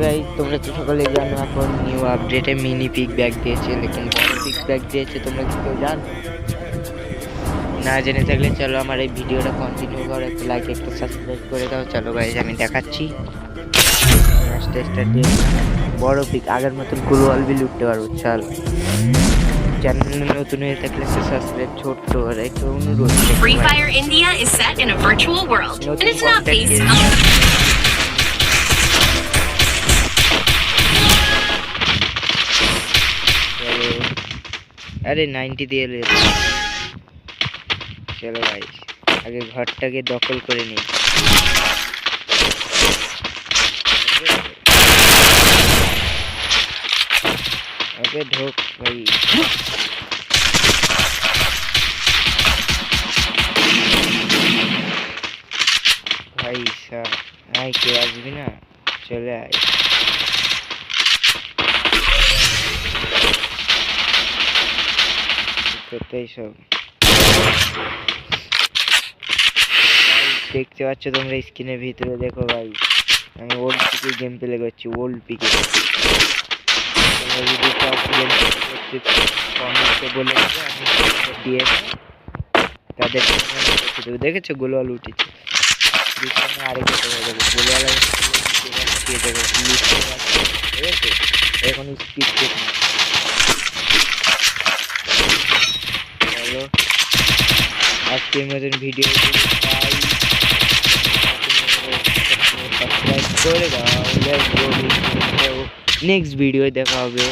ভাই তোমরা তো সকলেই জানো এখন নিউ আপডেটে মিনি পিক ব্যাগ দিয়েছে, লেকিন বড় পিক ব্যাগ দিয়েছে। তোমরা কি কেউ জানো? না জেনে থাকলে চলো আমার এই ভিডিওটা কন্টিনিউ করো, একটা লাইক একটা সাবস্ক্রাইব করে দাও। চলো গাইজ আমি দেখাচ্ছি ম্যাচটা স্টার্ট দিয়ে। বড় পিক আগের মতন গ্লোয়াল বিল উঠতে পারবো। চল চ্যানেলে নতুন হয়ে থাকলে সাবস্ক্রাইব ছোট্ট আর একটা অনুরোধ। Free Fire India is set in a virtual world and it's not based on अरे 90 দিয়ে চলো ভাই আগে ঘরটাকে দখল করে নিই। ওকে ঢোক ভাই। ভাই আয় কে আসবি না, চলে আয়। সব দেখতে পাচ্ছ তোমরা স্ক্রিনের ভিতরে, দেখো ভাই আমি ওল্ড পিকে গেম প্লে করছি। ওল্ড পিকে বলে দিয়ে তাদের দেখেছো গোলওয়াল উঠেছে। আরেক গোলওয়াল এখন স্পিড চেক না। চলো আজকের মতন ভিডিও সাবস্ক্রাইব করে দাও। নেক্সট ভিডিও দেখা হবে।